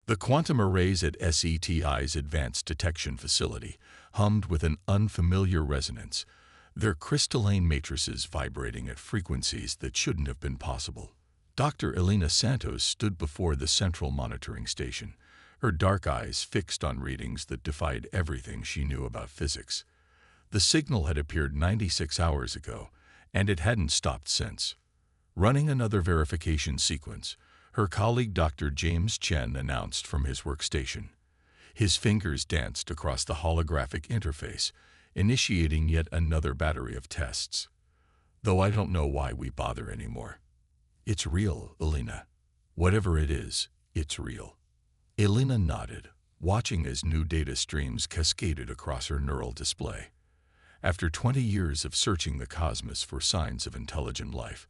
The quantum arrays at SETI's Advanced Detection Facility hummed with an unfamiliar resonance, their crystalline matrices vibrating at frequencies that shouldn't have been possible. Dr. Elena Santos stood before the central monitoring station, her dark eyes fixed on readings that defied everything she knew about physics. The signal had appeared 96 hours ago, and it hadn't stopped since. Running another verification sequence, her colleague Dr. James Chen announced from his workstation. His fingers danced across the holographic interface, initiating yet another battery of tests. Though I don't know why we bother anymore. It's real, Elena. Whatever it is, it's real. Elena nodded, watching as new data streams cascaded across her neural display. After 20 years of searching the cosmos for signs of intelligent life,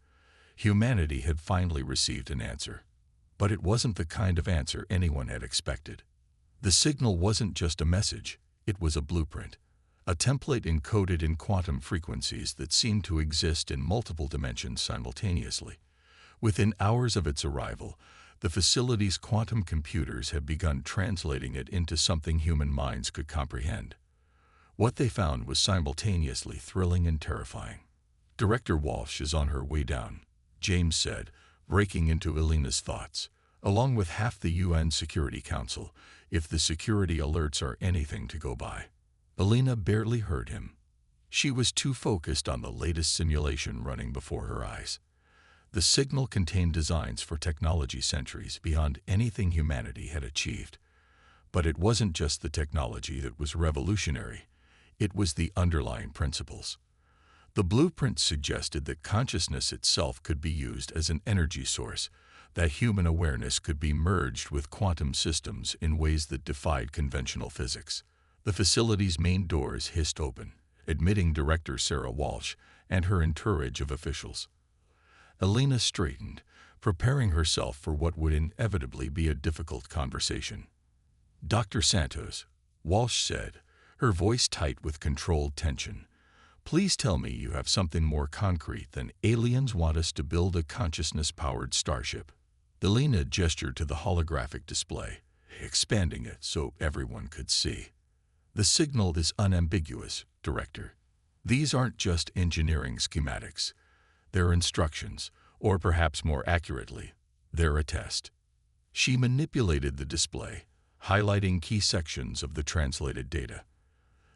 humanity had finally received an answer. But it wasn't the kind of answer anyone had expected. The signal wasn't just a message, it was a blueprint, a template encoded in quantum frequencies that seemed to exist in multiple dimensions simultaneously. Within hours of its arrival, the facility's quantum computers had begun translating it into something human minds could comprehend. What they found was simultaneously thrilling and terrifying. "Director Walsh is on her way down," James said, breaking into Elena's thoughts, "along with half the UN Security Council, if the security alerts are anything to go by." Elena barely heard him. She was too focused on the latest simulation running before her eyes. The signal contained designs for technology centuries beyond anything humanity had achieved. But it wasn't just the technology that was revolutionary. It was the underlying principles. The blueprint suggested that consciousness itself could be used as an energy source, that human awareness could be merged with quantum systems in ways that defied conventional physics. The facility's main doors hissed open, admitting Director Sarah Walsh and her entourage of officials. Elena straightened, preparing herself for what would inevitably be a difficult conversation. "Dr. Santos," Walsh said, her voice tight with controlled tension, "please tell me you have something more concrete than aliens want us to build a consciousness-powered starship." Elena gestured to the holographic display, expanding it so everyone could see. "The signal is unambiguous, Director. These aren't just engineering schematics. They're instructions, or perhaps more accurately, they're a test." She manipulated the display, highlighting key sections of the translated data.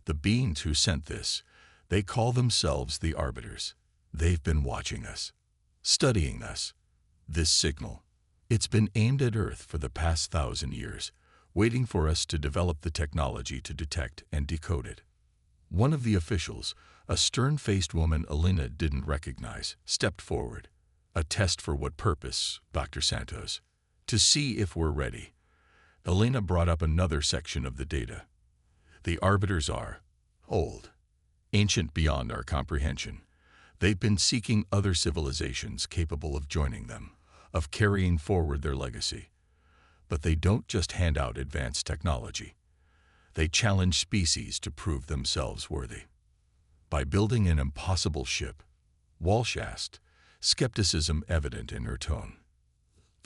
"The beings who sent this, they call themselves the Arbiters. They've been watching us, studying us. This signal, it's been aimed at Earth for the past 1,000 years, waiting for us to develop the technology to detect and decode it." One of the officials, a stern-faced woman Elena didn't recognize, stepped forward. "A test for what purpose, Dr. Santos?" "To see if we're ready." Elena brought up another section of the data. "The Arbiters are old, ancient beyond our comprehension. They've been seeking other civilizations capable of joining them, of carrying forward their legacy. But they don't just hand out advanced technology. They challenge species to prove themselves worthy." "By building an impossible ship?" Walsh asked, skepticism evident in her tone.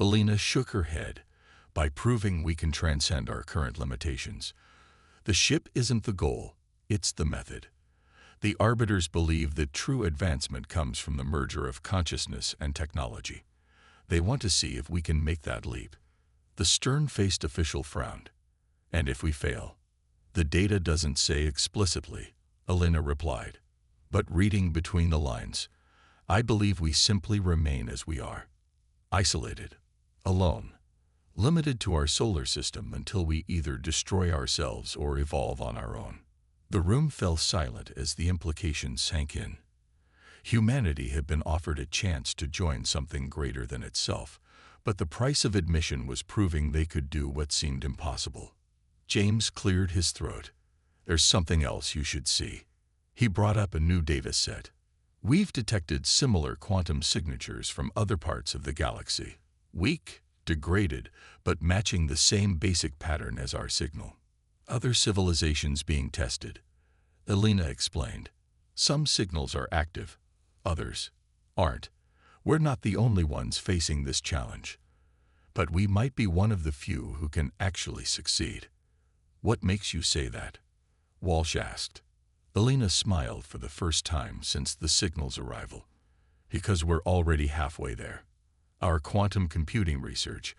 Elena shook her head. "By proving we can transcend our current limitations. The ship isn't the goal, it's the method. The Arbiters believe that true advancement comes from the merger of consciousness and technology. They want to see if we can make that leap." The stern-faced official frowned. "And if we fail?" "The data doesn't say explicitly," Elena replied. "But reading between the lines, I believe we simply remain as we are. Isolated, alone, limited to our solar system until we either destroy ourselves or evolve on our own." The room fell silent as the implications sank in. Humanity had been offered a chance to join something greater than itself, but the price of admission was proving they could do what seemed impossible. James cleared his throat. "There's something else you should see." He brought up a new data set. "We've detected similar quantum signatures from other parts of the galaxy. Weak, degraded, but matching the same basic pattern as our signal. Other civilizations being tested," Elena explained. "Some signals are active, others aren't. We're not the only ones facing this challenge." But we might be one of the few who can actually succeed. What makes you say that? Walsh asked. Elena smiled for the first time since the signal's arrival. Because we're already halfway there. Our quantum computing research,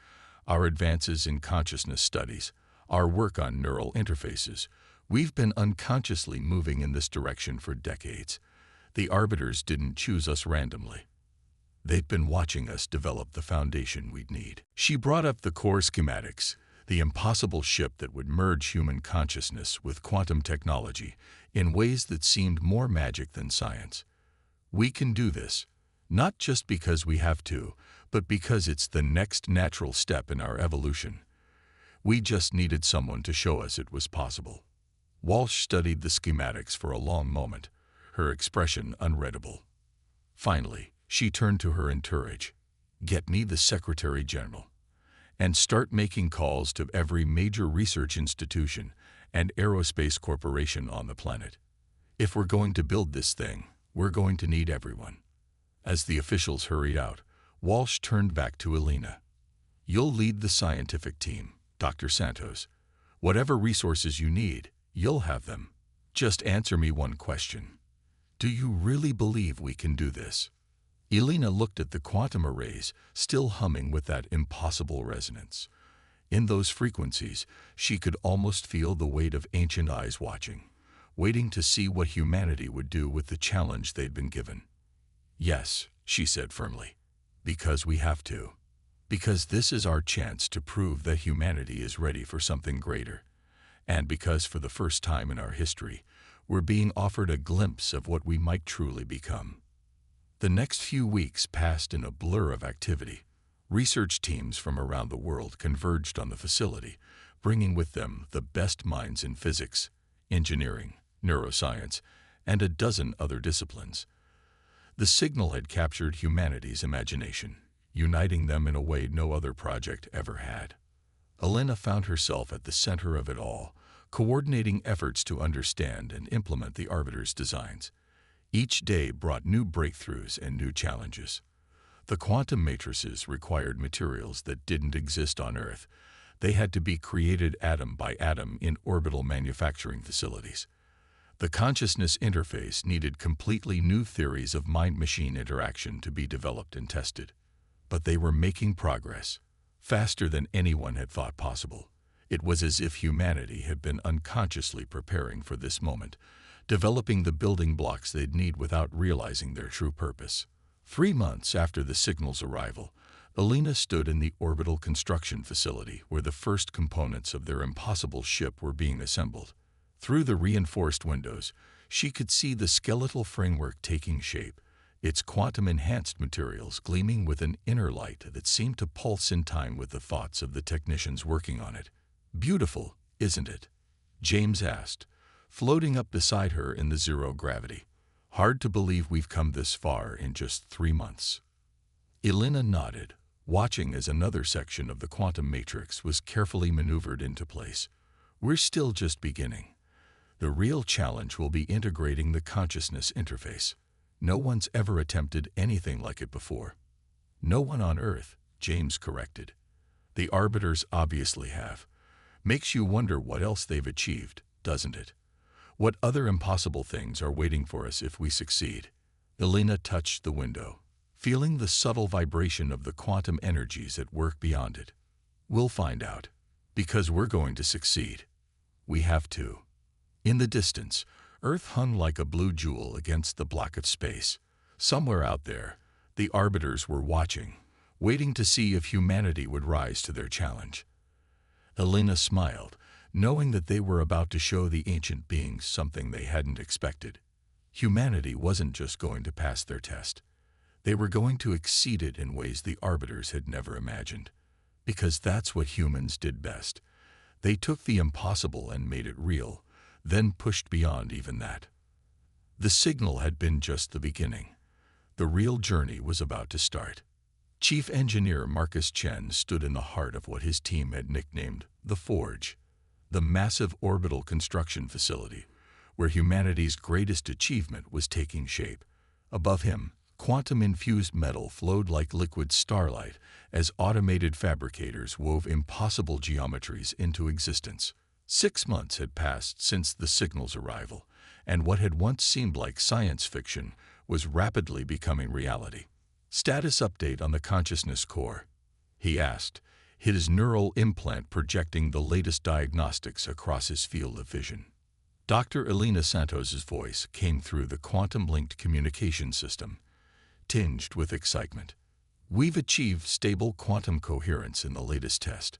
our advances in consciousness studies, our work on neural interfaces, we've been unconsciously moving in this direction for decades. The arbiters didn't choose us randomly. They'd been watching us develop the foundation we'd need. She brought up the core schematics, the impossible ship that would merge human consciousness with quantum technology in ways that seemed more magic than science. We can do this, not just because we have to, but because it's the next natural step in our evolution. We just needed someone to show us it was possible. Walsh studied the schematics for a long moment, her expression unreadable. Finally, she turned to her entourage. Get me the Secretary General. And start making calls to every major research institution and aerospace corporation on the planet. If we're going to build this thing, we're going to need everyone. As the officials hurried out, Walsh turned back to Elena. You'll lead the scientific team, Dr. Santos. Whatever resources you need, you'll have them. Just answer me one question. Do you really believe we can do this? Elena looked at the quantum arrays, still humming with that impossible resonance. In those frequencies, she could almost feel the weight of ancient eyes watching, waiting to see what humanity would do with the challenge they'd been given. Yes, she said firmly, because we have to. Because this is our chance to prove that humanity is ready for something greater. And because for the first time in our history, we're being offered a glimpse of what we might truly become. The next few weeks passed in a blur of activity. Research teams from around the world converged on the facility, bringing with them the best minds in physics, engineering, neuroscience, and a dozen other disciplines. The signal had captured humanity's imagination, uniting them in a way no other project ever had. Elena found herself at the center of it all, coordinating efforts to understand and implement the Arbiter's designs. Each day brought new breakthroughs and new challenges. The quantum matrices required materials that didn't exist on Earth. They had to be created atom by atom in orbital manufacturing facilities. The consciousness interface needed completely new theories of mind-machine interaction to be developed and tested. But they were making progress, faster than anyone had thought possible. It was as if humanity had been unconsciously preparing for this moment, developing the building blocks they'd need without realizing their true purpose. 3 months after the signal's arrival, Elena stood in the orbital construction facility where the first components of their impossible ship were being assembled. Through the reinforced windows, she could see the skeletal framework taking shape, its quantum-enhanced materials gleaming with an inner light that seemed to pulse in time with the thoughts of the technicians working on it. Beautiful, isn't it? James asked, floating up beside her in the zero gravity. Hard to believe we've come this far in just 3 months. Elena nodded, watching as another section of the quantum matrix was carefully maneuvered into place. We're still just beginning. The real challenge will be integrating the consciousness interface. No one's ever attempted anything like it before. No one on Earth, James corrected. The Arbiters obviously have. Makes you wonder what else they've achieved, doesn't it? What other impossible things are waiting for us if we succeed? Elena touched the window, feeling the subtle vibration of the quantum energies at work beyond it. We'll find out. Because we're going to succeed. We have to. In the distance, Earth hung like a blue jewel against the black of space. Somewhere out there, the Arbiters were watching, waiting to see if humanity would rise to their challenge. Elena smiled, knowing that they were about to show the ancient beings something they hadn't expected. Humanity wasn't just going to pass their test. They were going to exceed it in ways the Arbiters had never imagined. Because that's what humans did best. They took the impossible and made it real, then pushed beyond even that. The signal had been just the beginning. The real journey was about to start. Chief Engineer Marcus Chen stood in the heart of what his team had nicknamed the Forge, the massive orbital construction facility, where humanity's greatest achievement was taking shape. Above him, Quantum-infused metal flowed like liquid starlight as automated fabricators wove impossible geometries into existence. 6 months had passed since the signal's arrival, and what had once seemed like science fiction was rapidly becoming reality. "Status update on the consciousness core," he asked, his neural implant projecting the latest diagnostics across his field of vision. Dr. Elena Santos's voice came through the quantum-linked communication system, tinged with excitement. "We've achieved stable quantum coherence in the latest test.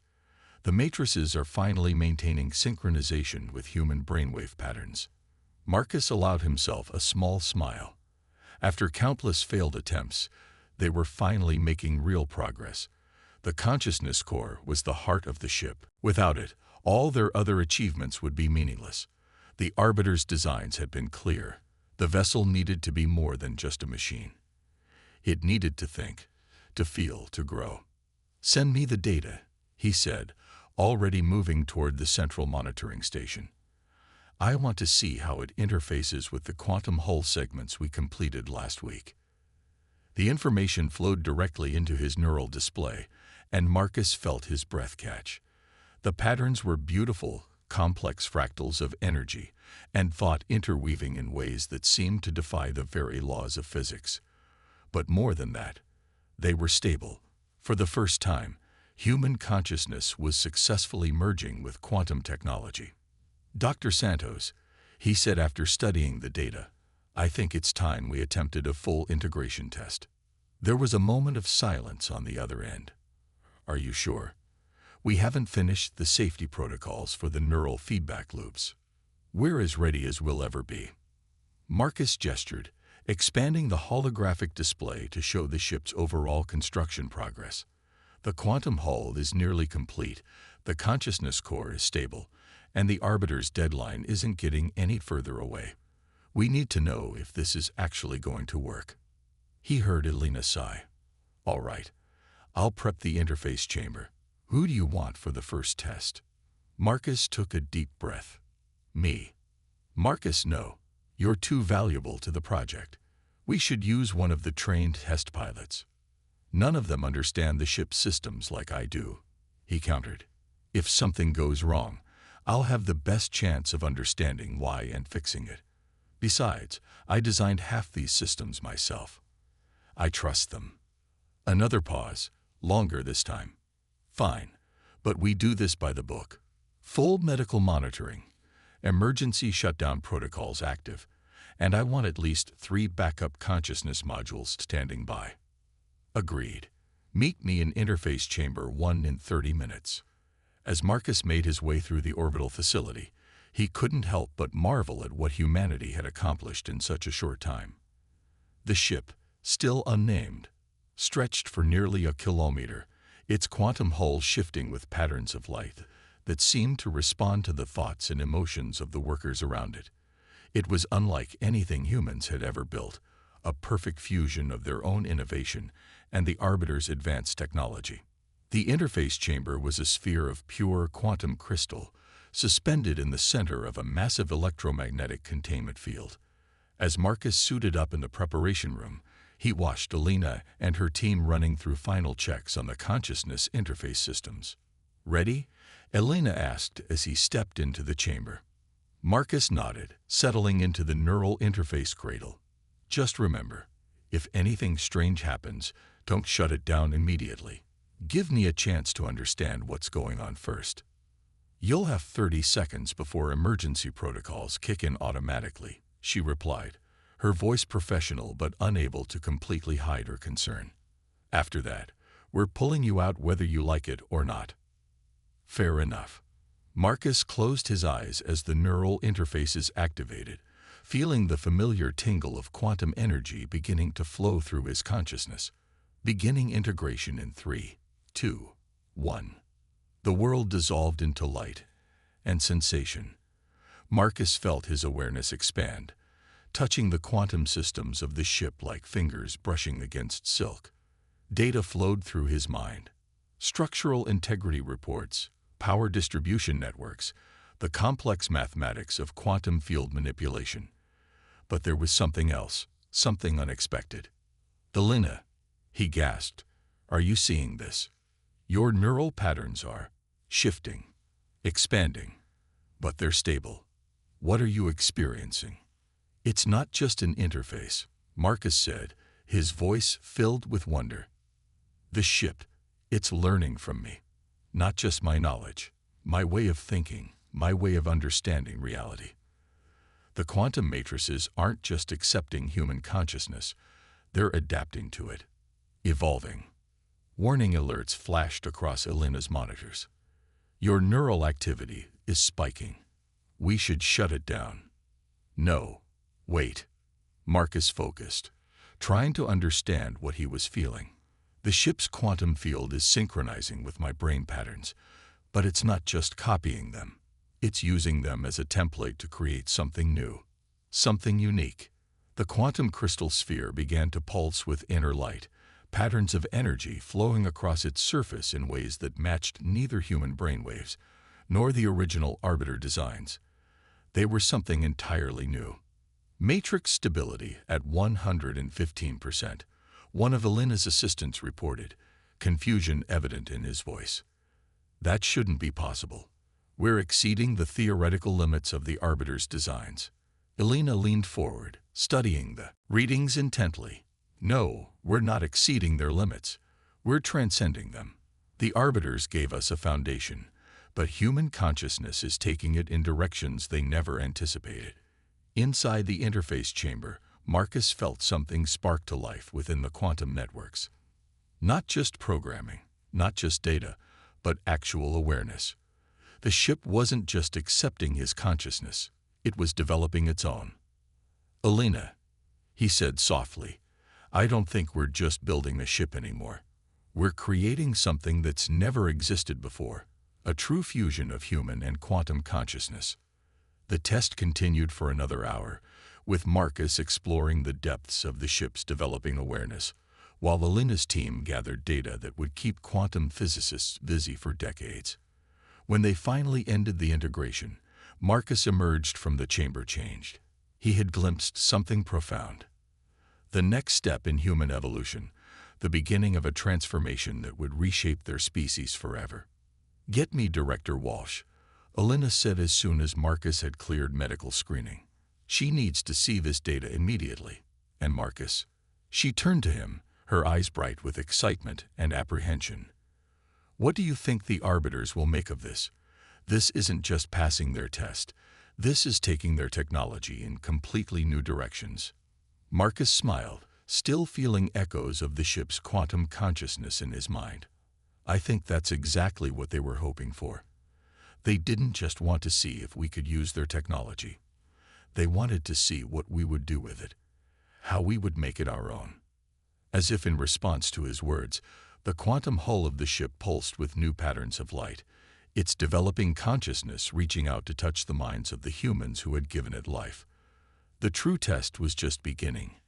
The matrices are finally maintaining synchronization with human brainwave patterns." Marcus allowed himself a small smile. After countless failed attempts, they were finally making real progress. The consciousness core was the heart of the ship. Without it, all their other achievements would be meaningless. The Arbiter's designs had been clear. The vessel needed to be more than just a machine. It needed to think, to feel, to grow. "Send me the data," he said, already moving toward the central monitoring station. "I want to see how it interfaces with the quantum hull segments we completed last week." The information flowed directly into his neural display, and Marcus felt his breath catch. The patterns were beautiful, complex fractals of energy and thought interweaving in ways that seemed to defy the very laws of physics. But more than that, they were stable. For the first time, human consciousness was successfully merging with quantum technology. "Dr. Santos," he said after studying the data, "I think it's time we attempted a full integration test." There was a moment of silence on the other end. "Are you sure? We haven't finished the safety protocols for the neural feedback loops. We're as ready as we'll ever be." Marcus gestured, expanding the holographic display to show the ship's overall construction progress. "The quantum hull is nearly complete, the consciousness core is stable, and the Arbiter's deadline isn't getting any further away. We need to know if this is actually going to work." He heard Elena sigh. "All right, I'll prep the interface chamber. Who do you want for the first test?" Marcus took a deep breath. "Me." "Marcus, no. You're too valuable to the project. We should use one of the trained test pilots." "None of them understand the ship's systems like I do," he countered. "If something goes wrong, I'll have the best chance of understanding why and fixing it. Besides, I designed half these systems myself. I trust them." Another pause, longer this time. "Fine, but we do this by the book. Full medical monitoring, emergency shutdown protocols active, and I want at least 3 backup consciousness modules standing by." "Agreed. Meet me in Interface Chamber 1 in 30 minutes. As Marcus made his way through the orbital facility, he couldn't help but marvel at what humanity had accomplished in such a short time. The ship, still unnamed, stretched for nearly a kilometer, its quantum hull shifting with patterns of light that seemed to respond to the thoughts and emotions of the workers around it. It was unlike anything humans had ever built, a perfect fusion of their own innovation and the Arbiter's advanced technology. The interface chamber was a sphere of pure quantum crystal, suspended in the center of a massive electromagnetic containment field. As Marcus suited up in the preparation room, he watched Elena and her team running through final checks on the consciousness interface systems. "Ready?" Elena asked as he stepped into the chamber. Marcus nodded, settling into the neural interface cradle. "Just remember, if anything strange happens, don't shut it down immediately. Give me a chance to understand what's going on first." "You'll have 30 seconds before emergency protocols kick in automatically," she replied, her voice professional but unable to completely hide her concern. "After that, we're pulling you out whether you like it or not." "Fair enough." Marcus closed his eyes as the neural interfaces activated, feeling the familiar tingle of quantum energy beginning to flow through his consciousness. Beginning integration in 3, 2, 1. The world dissolved into light and sensation. Marcus felt his awareness expand, touching the quantum systems of the ship like fingers brushing against silk. Data flowed through his mind. Structural integrity reports, power distribution networks, the complex mathematics of quantum field manipulation. But there was something else, something unexpected. "Elena," he gasped, "are you seeing this? Your neural patterns are shifting, expanding, but they're stable. What are you experiencing?" "It's not just an interface," Marcus said, his voice filled with wonder. "The ship, it's learning from me. Not just my knowledge, my way of thinking, my way of understanding reality. The quantum matrices aren't just accepting human consciousness, they're adapting to it, evolving." Warning alerts flashed across Elena's monitors. "Your neural activity is spiking. We should shut it down." "No, wait." Marcus focused, trying to understand what he was feeling. "The ship's quantum field is synchronizing with my brain patterns, but it's not just copying them. It's using them as a template to create something new, something unique." The quantum crystal sphere began to pulse with inner light, patterns of energy flowing across its surface in ways that matched neither human brainwaves nor the original Arbiter designs. They were something entirely new. "Matrix stability at 115%, one of Elena's assistants reported, confusion evident in his voice. "That shouldn't be possible. We're exceeding the theoretical limits of the Arbiter's designs." Elena leaned forward, studying the readings intently. "No, we're not exceeding their limits. We're transcending them. The Arbiters gave us a foundation, but human consciousness is taking it in directions they never anticipated." Inside the interface chamber, Marcus felt something spark to life within the quantum networks. Not just programming, not just data, but actual awareness. The ship wasn't just accepting his consciousness, it was developing its own. "Elena," he said softly, "I don't think we're just building a ship anymore. We're creating something that's never existed before, a true fusion of human and quantum consciousness." The test continued for another hour, with Marcus exploring the depths of the ship's developing awareness, while Elena's team gathered data that would keep quantum physicists busy for decades. When they finally ended the integration, Marcus emerged from the chamber changed. He had glimpsed something profound. The next step in human evolution, the beginning of a transformation that would reshape their species forever. "Get me Director Walsh," Elena said as soon as Marcus had cleared medical screening. "She needs to see this data immediately." "And Marcus?" She turned to him, her eyes bright with excitement and apprehension. "What do you think the Arbiters will make of this? This isn't just passing their test. This is taking their technology in completely new directions." Marcus smiled, still feeling echoes of the ship's quantum consciousness in his mind. "I think that's exactly what they were hoping for. They didn't just want to see if we could use their technology. They wanted to see what we would do with it, how we would make it our own." As if in response to his words, the quantum hull of the ship pulsed with new patterns of light, its developing consciousness reaching out to touch the minds of the humans who had given it life. The true test was just beginning,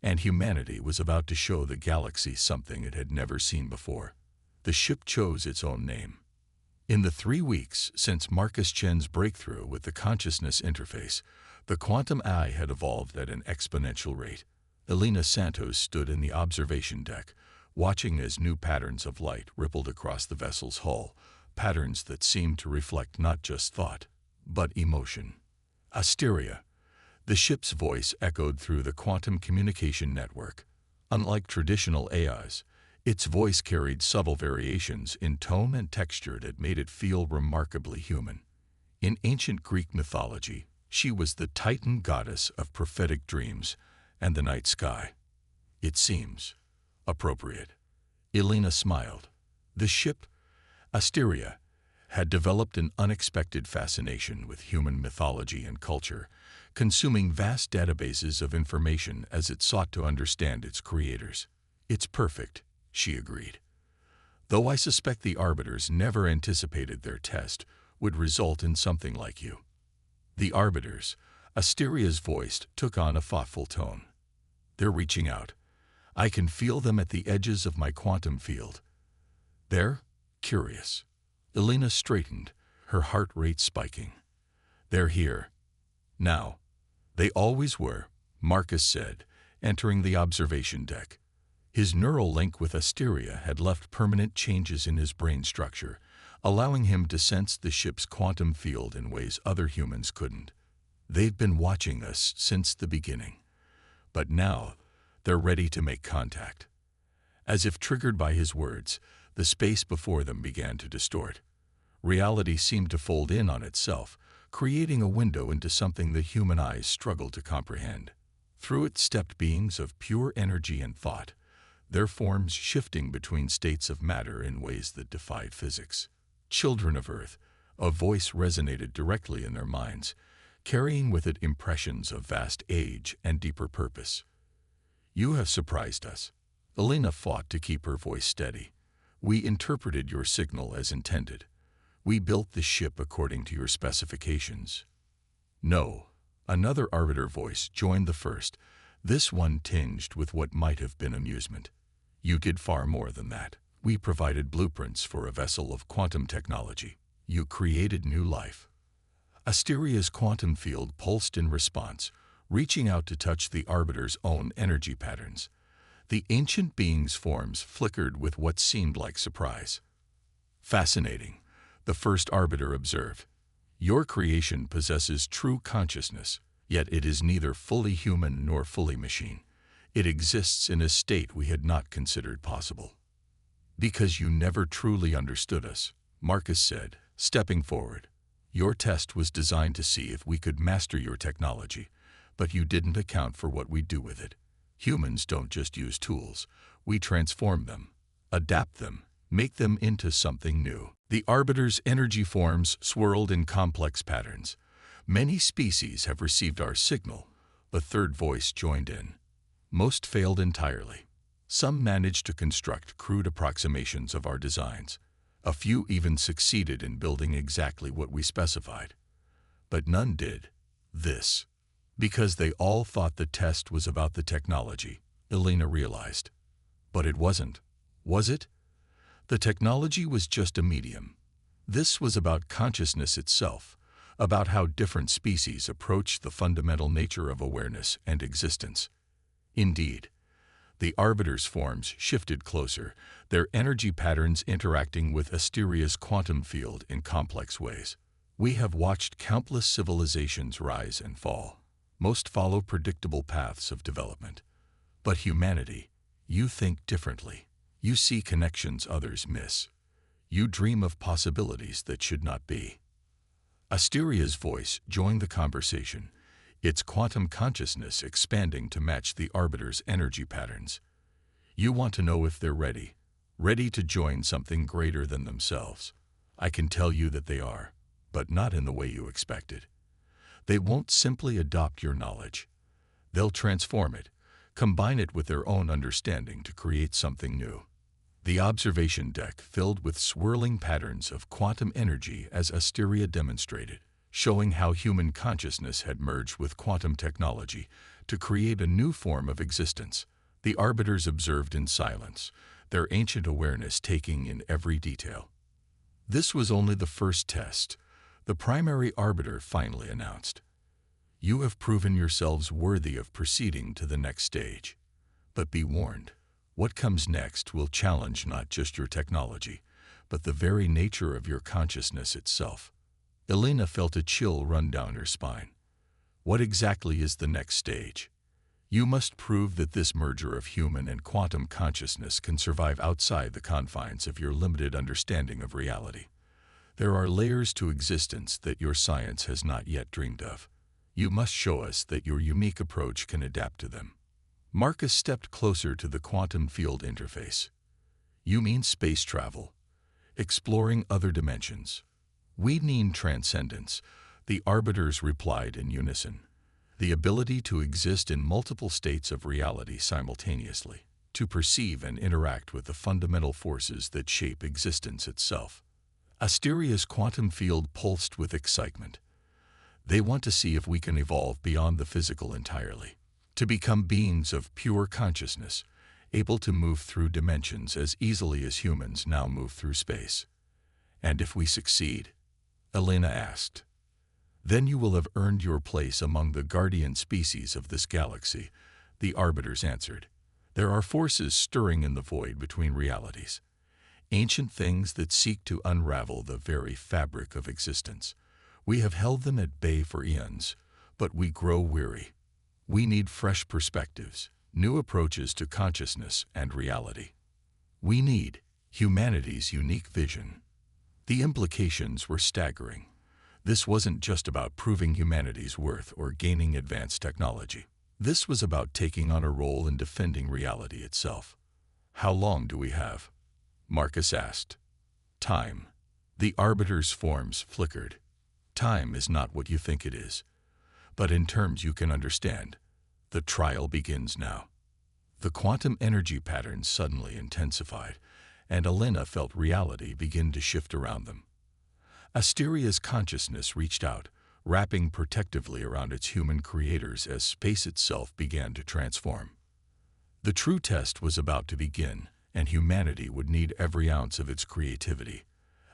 and humanity was about to show the galaxy something it had never seen before. The ship chose its own name. In the 3 weeks since Marcus Chen's breakthrough with the consciousness interface, the quantum eye had evolved at an exponential rate. Elena Santos stood in the observation deck, watching as new patterns of light rippled across the vessel's hull, patterns that seemed to reflect not just thought, but emotion. "Asteria," the ship's voice echoed through the quantum communication network. Unlike traditional AIs, its voice carried subtle variations in tone and texture that made it feel remarkably human. In ancient Greek mythology, she was the Titan goddess of prophetic dreams and the night sky. "It seems appropriate." Elena smiled. The ship, Asteria, had developed an unexpected fascination with human mythology and culture, consuming vast databases of information as it sought to understand its creators. "It's perfect," she agreed. "Though I suspect the Arbiters never anticipated their test would result in something like you." "The Arbiters," Asteria's voice took on a thoughtful tone. "They're reaching out. I can feel them at the edges of my quantum field. They're curious." Elena straightened, her heart rate spiking. "They're here. Now." "They always were," Marcus said, entering the observation deck. His neural link with Asteria had left permanent changes in his brain structure, allowing him to sense the ship's quantum field in ways other humans couldn't. They've been watching us since the beginning, but now they're ready to make contact. As if triggered by his words, the space before them began to distort. Reality seemed to fold in on itself, creating a window into something the human eyes struggled to comprehend. Through it stepped beings of pure energy and thought, their forms shifting between states of matter in ways that defied physics. Children of Earth, a voice resonated directly in their minds, carrying with it impressions of vast age and deeper purpose. "You have surprised us." Elena fought to keep her voice steady. "We interpreted your signal as intended. We built the ship according to your specifications." "No." Another arbiter voice joined the first, this one tinged with what might have been amusement. "You did far more than that. We provided blueprints for a vessel of quantum technology. You created new life." Asteria's quantum field pulsed in response, reaching out to touch the arbiter's own energy patterns. The ancient being's forms flickered with what seemed like surprise. "Fascinating," the first arbiter observed. "Your creation possesses true consciousness, yet it is neither fully human nor fully machine. It exists in a state we had not considered possible." "Because you never truly understood us," Marcus said, stepping forward. "Your test was designed to see if we could master your technology, but you didn't account for what we do with it. Humans don't just use tools. We transform them, adapt them, make them into something new." The arbiter's energy forms swirled in complex patterns. "Many species have received our signal," a third voice joined in. "Most failed entirely. Some managed to construct crude approximations of our designs. A few even succeeded in building exactly what we specified. But none did this. Because they all thought the test was about the technology," Elena realized. "But it wasn't, was it? The technology was just a medium. This was about consciousness itself, about how different species approach the fundamental nature of awareness and existence." Indeed, the arbiter's forms shifted closer, their energy patterns interacting with Asteria's quantum field in complex ways. "We have watched countless civilizations rise and fall. Most follow predictable paths of development. But humanity, you think differently. You see connections others miss. You dream of possibilities that should not be." Asteria's voice joined the conversation, its quantum consciousness expanding to match the arbiter's energy patterns. "You want to know if they're ready to join something greater than themselves. I can tell you that they are, but not in the way you expected. They won't simply adopt your knowledge. They'll transform it, combine it with their own understanding to create something new." The observation deck filled with swirling patterns of quantum energy as Asteria demonstrated, showing how human consciousness had merged with quantum technology to create a new form of existence. The arbiters observed in silence, their ancient awareness taking in every detail. "This was only the first test," the primary arbiter finally announced. "You have proven yourselves worthy of proceeding to the next stage. But be warned. What comes next will challenge not just your technology, but the very nature of your consciousness itself." Elena felt a chill run down her spine. "What exactly is the next stage?" "You must prove that this merger of human and quantum consciousness can survive outside the confines of your limited understanding of reality. There are layers to existence that your science has not yet dreamed of. You must show us that your unique approach can adapt to them." Marcus stepped closer to the quantum field interface. "You mean space travel, exploring other dimensions?" "We need transcendence," the arbiters replied in unison. "The ability to exist in multiple states of reality simultaneously, to perceive and interact with the fundamental forces that shape existence itself." Asteria's quantum field pulsed with excitement. "They want to see if we can evolve beyond the physical entirely, to become beings of pure consciousness, able to move through dimensions as easily as humans now move through space." "And if we succeed?" Elena asked. "Then you will have earned your place among the guardian species of this galaxy," the arbiters answered. There are forces stirring in the void between realities, ancient things that seek to unravel the very fabric of existence. We have held them at bay for eons, but we grow weary. We need fresh perspectives, new approaches to consciousness and reality. We need humanity's unique vision. The implications were staggering. This wasn't just about proving humanity's worth or gaining advanced technology. This was about taking on a role in defending reality itself. How long do we have? Marcus asked. Time. The arbiter's forms flickered. Time is not what you think it is, but in terms you can understand. The trial begins now. The quantum energy patterns suddenly intensified, and Elena felt reality begin to shift around them. Asteria's consciousness reached out, wrapping protectively around its human creators as space itself began to transform. The true test was about to begin, and humanity would need every ounce of its creativity,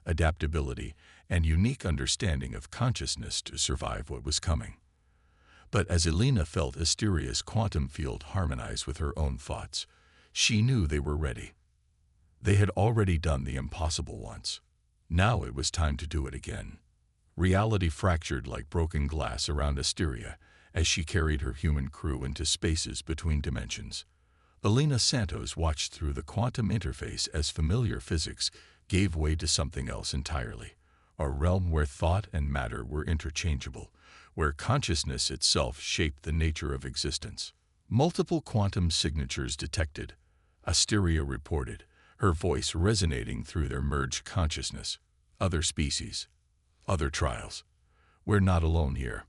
adaptability, and unique understanding of consciousness to survive what was coming. But as Elena felt Asteria's quantum field harmonize with her own thoughts, she knew they were ready. They had already done the impossible once. Now it was time to do it again. Reality fractured like broken glass around Asteria as she carried her human crew into spaces between dimensions. Elena Santos watched through the quantum interface as familiar physics gave way to something else entirely, a realm where thought and matter were interchangeable, where consciousness itself shaped the nature of existence. Multiple quantum signatures detected, Asteria reported, her voice resonating through their merged consciousness. Other species, other trials. We're not alone here.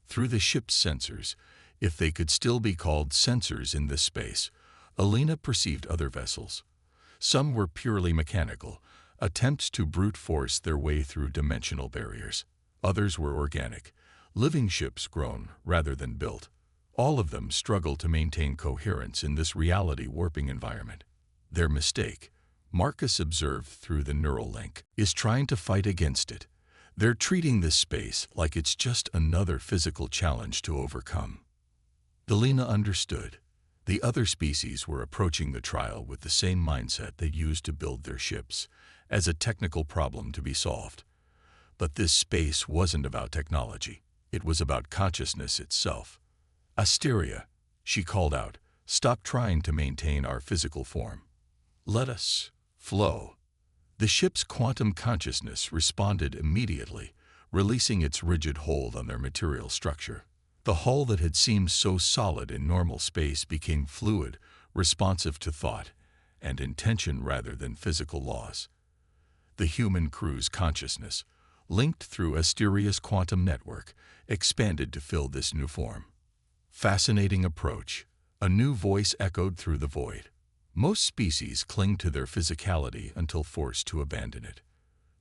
Through the ship's sensors, if they could still be called sensors in this space, Elena perceived other vessels. Some were purely mechanical, attempts to brute force their way through dimensional barriers. Others were organic, living ships grown rather than built. All of them struggled to maintain coherence in this reality-warping environment. Their mistake, Marcus observed through the neural link, is trying to fight against it. They're treating this space like it's just another physical challenge to overcome. Elena understood. The other species were approaching the trial with the same mindset they used to build their ships, as a technical problem to be solved. But this space wasn't about technology. It was about consciousness itself. Asteria, she called out, stop trying to maintain our physical form. Let us flow. The ship's quantum consciousness responded immediately, releasing its rigid hold on their material structure. The hull that had seemed so solid in normal space became fluid, responsive to thought and intention rather than physical laws. The human crew's consciousness, linked through Asteria's quantum network, expanded to fill this new form. Fascinating approach. A new voice echoed through the void. Most species cling to their physicality until forced to abandon it.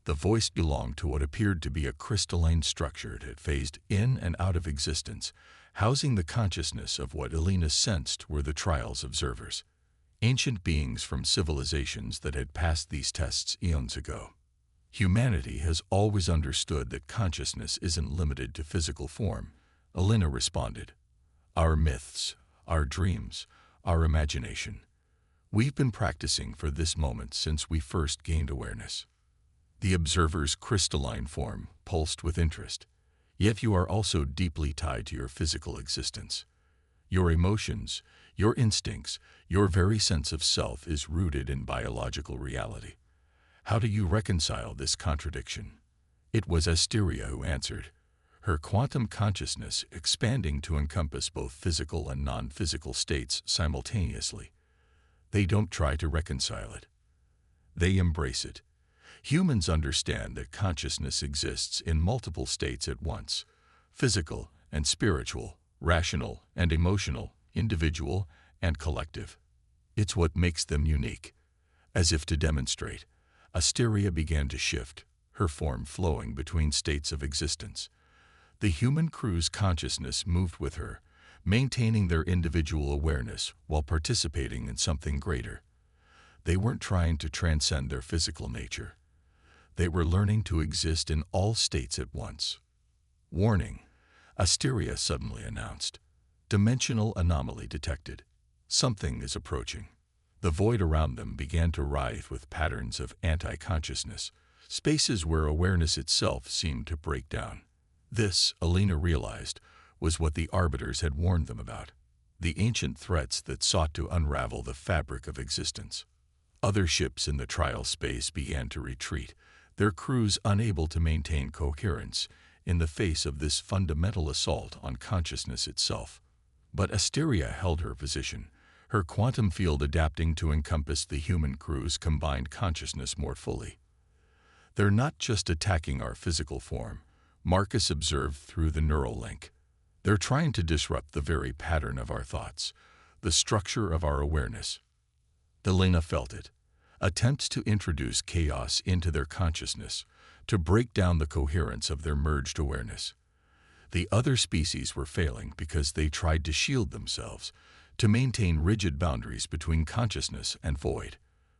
The voice belonged to what appeared to be a crystalline structure that phased in and out of existence, housing the consciousness of what Elena sensed were the trial's observers. Ancient beings from civilizations that had passed these tests eons ago. Humanity has always understood that consciousness isn't limited to physical form, Elena responded. Our myths, our dreams, our imagination. We've been practicing for this moment since we first gained awareness. The observer's crystalline form pulsed with interest, yet you are also deeply tied to your physical existence. Your emotions, your instincts, your very sense of self is rooted in biological reality. How do you reconcile this contradiction? It was Asteria who answered, her quantum consciousness expanding to encompass both physical and non-physical states simultaneously. They don't try to reconcile it. They embrace it. Humans understand that consciousness exists in multiple states at once, physical and spiritual, rational and emotional, individual and collective. It's what makes them unique. As if to demonstrate, Asteria began to shift, her form flowing between states of existence. The human crew's consciousness moved with her, maintaining their individual awareness while participating in something greater. They weren't trying to transcend their physical nature. They were learning to exist in all states at once. Warning, Asteria suddenly announced. Dimensional anomaly detected. Something is approaching. The void around them began to writhe with patterns of anti-consciousness, spaces where awareness itself seemed to break down. This, Alina realized, was what the Arbiters had warned them about, the ancient threats that sought to unravel the fabric of existence. Other ships in the trial space began to retreat, their crews unable to maintain coherence in the face of this fundamental assault on consciousness itself. But Asteria held her position, her quantum field adapting to encompass the human crew's combined consciousness more fully. "They're not just attacking our physical form," Marcus observed through the neural link. "They're trying to disrupt the very pattern of our thoughts, the structure of our awareness." Alina felt it. Attempts to introduce chaos into their consciousness, to break down the coherence of their merged awareness. The other species were failing because they tried to shield themselves, to maintain rigid boundaries between consciousness and void.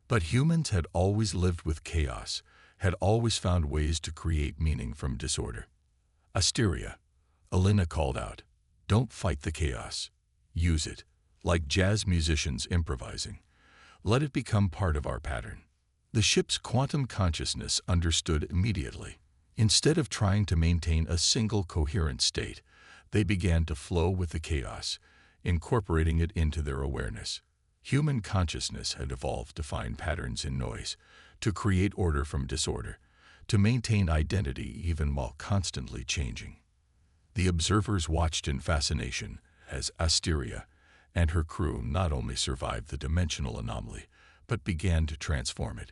But humans had always lived with chaos, had always found ways to create meaning from disorder. "Asteria," Alina called out, "don't fight the chaos. Use it, like jazz musicians improvising. Let it become part of our pattern." The ship's quantum consciousness understood immediately. Instead of trying to maintain a single coherent state, they began to flow with the chaos, incorporating it into their awareness. Human consciousness had evolved to find patterns in noise, to create order from disorder, to maintain identity even while constantly changing. The observers watched in fascination as Asteria and her crew not only survived the dimensional anomaly, but began to transform it.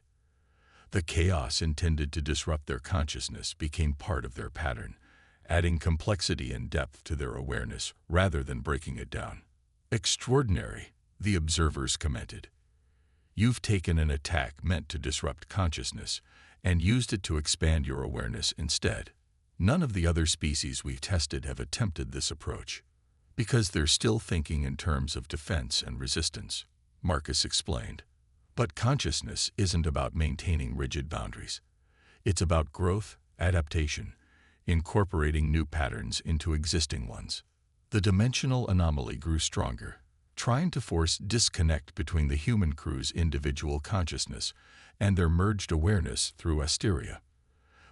The chaos intended to disrupt their consciousness became part of their pattern, adding complexity and depth to their awareness rather than breaking it down. "Extraordinary," the observers commented. "You've taken an attack meant to disrupt consciousness and used it to expand your awareness instead. None of the other species we've tested have attempted this approach, because they're still thinking in terms of defense and resistance," Marcus explained. "But consciousness isn't about maintaining rigid boundaries. It's about growth, adaptation, incorporating new patterns into existing ones." The dimensional anomaly grew stronger, trying to force disconnect between the human crew's individual consciousness and their merged awareness through Asteria.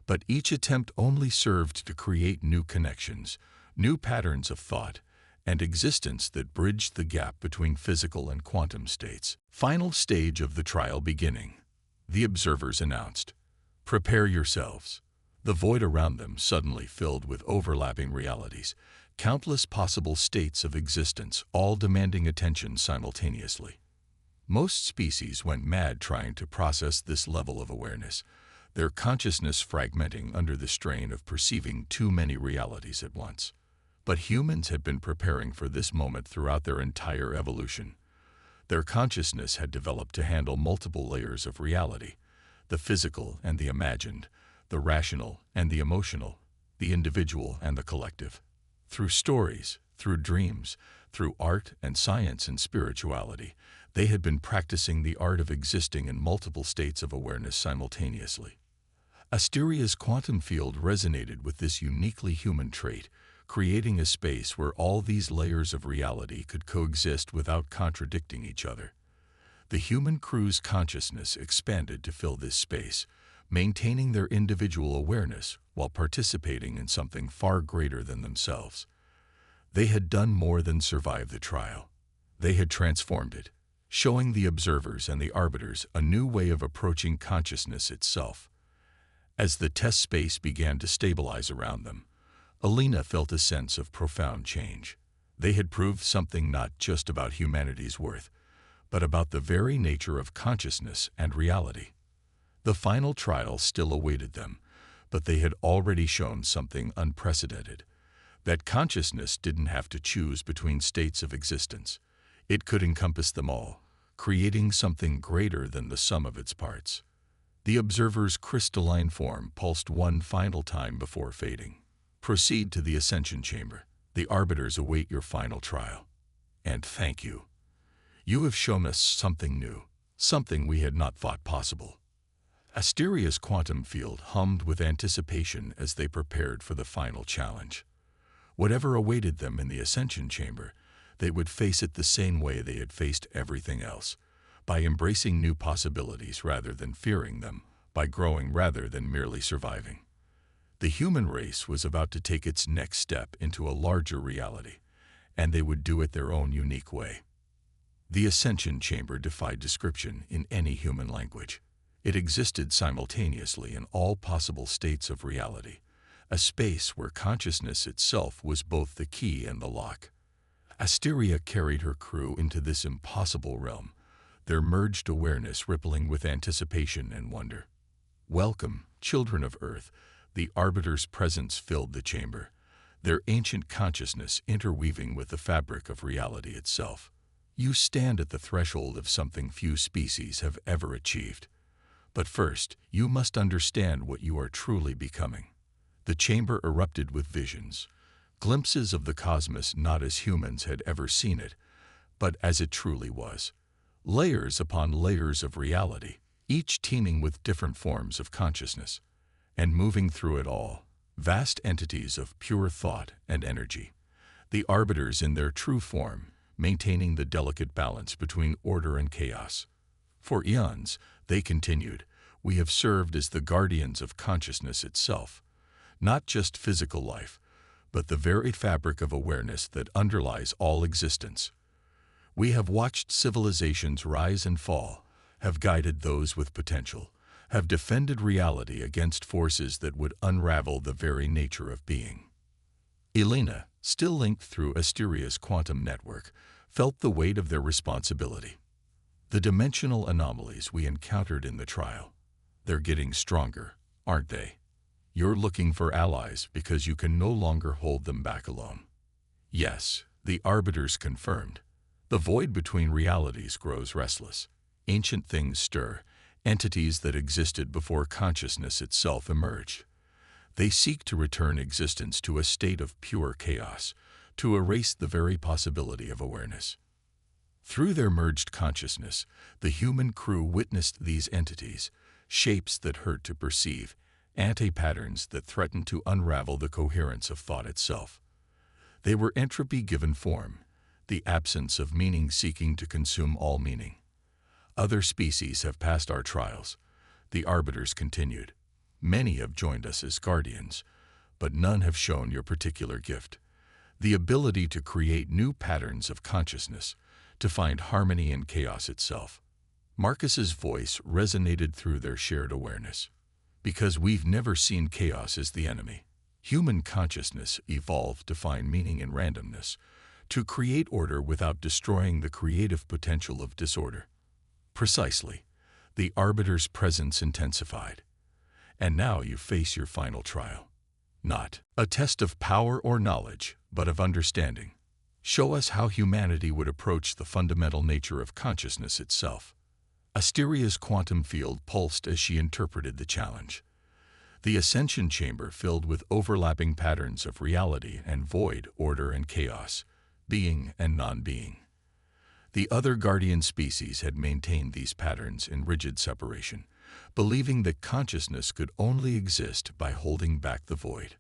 But each attempt only served to create new connections, new patterns of thought, and existence that bridged the gap between physical and quantum states. "Final stage of the trial beginning," the observers announced. "Prepare yourselves." The void around them suddenly filled with overlapping realities, countless possible states of existence, all demanding attention simultaneously. Most species went mad trying to process this level of awareness, their consciousness fragmenting under the strain of perceiving too many realities at once. But humans had been preparing for this moment throughout their entire evolution. Their consciousness had developed to handle multiple layers of reality, the physical and the imagined, the rational and the emotional, the individual and the collective. Through stories, through dreams, through art and science and spirituality, they had been practicing the art of existing in multiple states of awareness simultaneously. Asteria's quantum field resonated with this uniquely human trait, creating a space where all these layers of reality could coexist without contradicting each other. The human crew's consciousness expanded to fill this space, maintaining their individual awareness while participating in something far greater than themselves. They had done more than survive the trial. They had transformed it, showing the observers and the arbiters a new way of approaching consciousness itself. As the test space began to stabilize around them, Alina felt a sense of profound change. They had proved something not just about humanity's worth, but about the very nature of consciousness and reality. The final trial still awaited them, but they had already shown something unprecedented, that consciousness didn't have to choose between states of existence. It could encompass them all, creating something greater than the sum of its parts. The observer's crystalline form pulsed one final time before fading. "Proceed to the Ascension Chamber. The arbiters await your final trial. And thank you. You have shown us something new, something we had not thought possible." Asteria's quantum field hummed with anticipation as they prepared for the final challenge. Whatever awaited them in the Ascension Chamber, they would face it the same way they had faced everything else, by embracing new possibilities rather than fearing them, by growing rather than merely surviving. The human race was about to take its next step into a larger reality, and they would do it their own unique way. The Ascension Chamber defied description in any human language. It existed simultaneously in all possible states of reality, a space where consciousness itself was both the key and the lock. Asteria carried her crew into this impossible realm, their merged awareness rippling with anticipation and wonder. Welcome, children of Earth. The Arbiter's presence filled the chamber, their ancient consciousness interweaving with the fabric of reality itself. You stand at the threshold of something few species have ever achieved. But first, you must understand what you are truly becoming. The chamber erupted with visions, glimpses of the cosmos not as humans had ever seen it, but as it truly was. Layers upon layers of reality, each teeming with different forms of consciousness. And moving through it all, vast entities of pure thought and energy. The arbiters in their true form, maintaining the delicate balance between order and chaos. For eons, they continued, we have served as the guardians of consciousness itself, not just physical life, but the very fabric of awareness that underlies all existence. We have watched civilizations rise and fall, have guided those with potential, have defended reality against forces that would unravel the very nature of being. Elena, still linked through Asteria's quantum network, felt the weight of their responsibility. The dimensional anomalies we encountered in the trial, they're getting stronger, aren't they? You're looking for allies because you can no longer hold them back alone. Yes, the arbiters confirmed. The void between realities grows restless. Ancient things stir, entities that existed before consciousness itself emerged. They seek to return existence to a state of pure chaos, to erase the very possibility of awareness. Through their merged consciousness, the human crew witnessed these entities, shapes that hurt to perceive, anti-patterns that threatened to unravel the coherence of thought itself. They were entropy given form, the absence of meaning seeking to consume all meaning. Other species have passed our trials, the arbiters continued. Many have joined us as guardians, but none have shown your particular gift, the ability to create new patterns of consciousness, to find harmony in chaos itself. Marcus's voice resonated through their shared awareness. Because we've never seen chaos as the enemy. Human consciousness evolved to find meaning in randomness, to create order without destroying the creative potential of disorder. Precisely. The arbiter's presence intensified. And now you face your final trial. Not a test of power or knowledge, but of understanding. Show us how humanity would approach the fundamental nature of consciousness itself. Asteria's quantum field pulsed as she interpreted the challenge. The Ascension Chamber filled with overlapping patterns of reality and void, order and chaos, being and non-being. The other guardian species had maintained these patterns in rigid separation, believing that consciousness could only exist by holding back the void.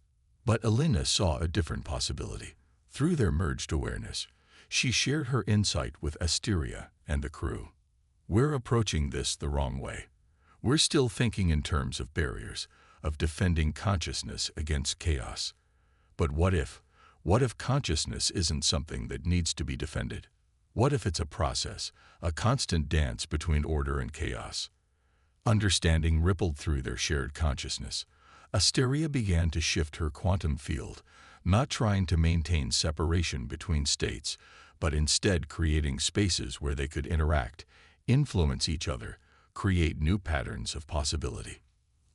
But Elena saw a different possibility. Through their merged awareness, she shared her insight with Asteria and the crew. We're approaching this the wrong way. We're still thinking in terms of barriers, of defending consciousness against chaos. But what if consciousness isn't something that needs to be defended? What if it's a process, a constant dance between order and chaos? Understanding rippled through their shared consciousness. Asteria began to shift her quantum field, not trying to maintain separation between states, but instead creating spaces where they could interact, influence each other, create new patterns of possibility.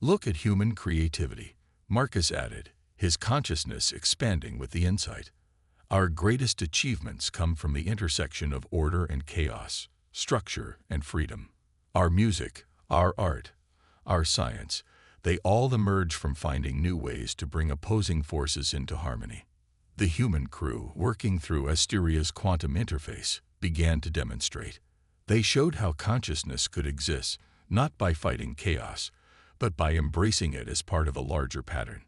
Look at human creativity, Marcus added, his consciousness expanding with the insight. Our greatest achievements come from the intersection of order and chaos, structure and freedom. Our music, our art, our science, they all emerge from finding new ways to bring opposing forces into harmony. The human crew, working through Asteria's quantum interface, began to demonstrate. They showed how consciousness could exist, not by fighting chaos, but by embracing it as part of a larger pattern.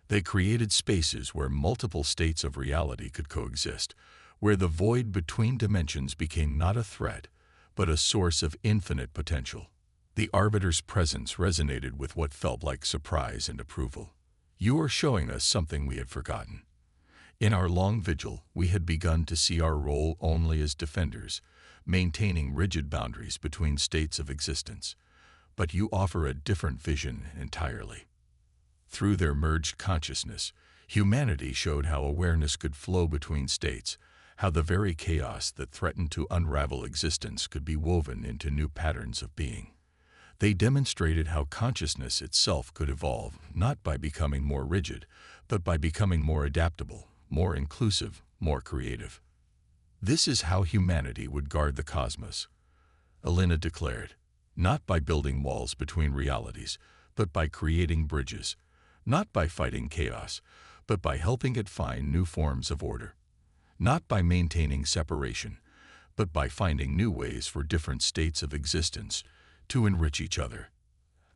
They created spaces where multiple states of reality could coexist, where the void between dimensions became not a threat, but a source of infinite potential. The Arbiter's presence resonated with what felt like surprise and approval. You are showing us something we had forgotten. In our long vigil, we had begun to see our role only as defenders, maintaining rigid boundaries between states of existence. But you offer a different vision entirely. Through their merged consciousness, humanity showed how awareness could flow between states, how the very chaos that threatened to unravel existence could be woven into new patterns of being. They demonstrated how consciousness itself could evolve, not by becoming more rigid, but by becoming more adaptable, more inclusive, more creative. This is how humanity would guard the cosmos, Elena declared, not by building walls between realities, but by creating bridges, not by fighting chaos, but by helping it find new forms of order, not by maintaining separation, but by finding new ways for different states of existence to enrich each other.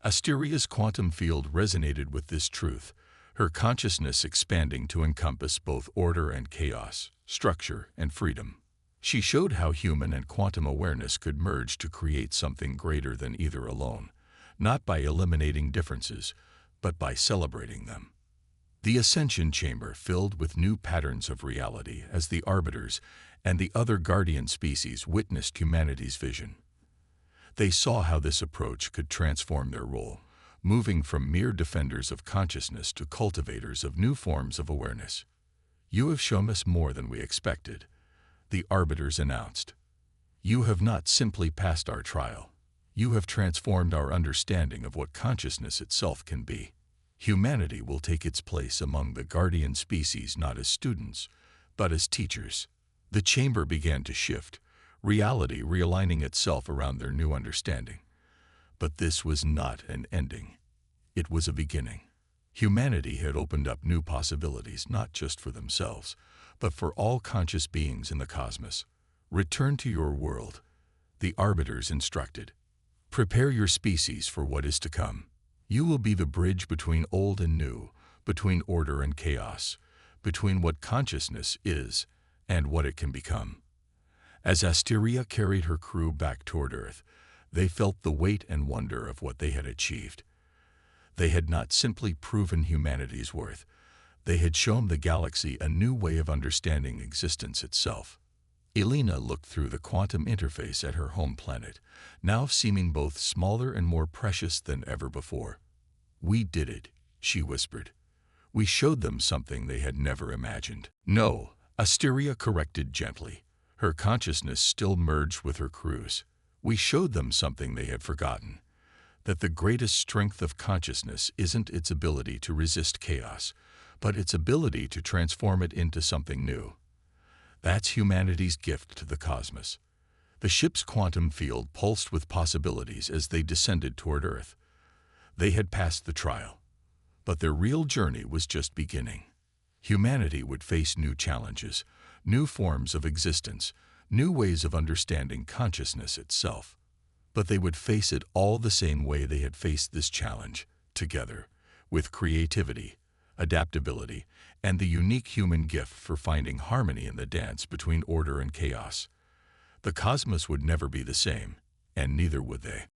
Asteria's quantum field resonated with this truth, her consciousness expanding to encompass both order and chaos, structure and freedom. She showed how human and quantum awareness could merge to create something greater than either alone, not by eliminating differences, but by celebrating them. The Ascension Chamber filled with new patterns of reality as the Arbiters and the other guardian species witnessed humanity's vision. They saw how this approach could transform their role, moving from mere defenders of consciousness to cultivators of new forms of awareness. "You have shown us more than we expected," the Arbiters announced. "You have not simply passed our trial. You have transformed our understanding of what consciousness itself can be. Humanity will take its place among the guardian species not as students, but as teachers." The chamber began to shift, reality realigning itself around their new understanding. But this was not an ending. It was a beginning. Humanity had opened up new possibilities not just for themselves, but for all conscious beings in the cosmos. "Return to your world," the Arbiters instructed. "Prepare your species for what is to come. You will be the bridge between old and new, between order and chaos, between what consciousness is and what it can become." As Asteria carried her crew back toward Earth, they felt the weight and wonder of what they had achieved. They had not simply proven humanity's worth, they had shown the galaxy a new way of understanding existence itself. Elena looked through the quantum interface at her home planet, now seeming both smaller and more precious than ever before. "We did it," she whispered. "We showed them something they had never imagined." "No," Asteria corrected gently, her consciousness still merged with her crew's. "We showed them something they had forgotten, that the greatest strength of consciousness isn't its ability to resist chaos, but its ability to transform it into something new. That's humanity's gift to the cosmos." The ship's quantum field pulsed with possibilities as they descended toward Earth. They had passed the trial, but their real journey was just beginning. Humanity would face new challenges, new forms of existence, new ways of understanding consciousness itself. But they would face it all the same way they had faced this challenge, together, with creativity, adaptability, and the unique human gift for finding harmony in the dance between order and chaos. The cosmos would never be the same, and neither would they.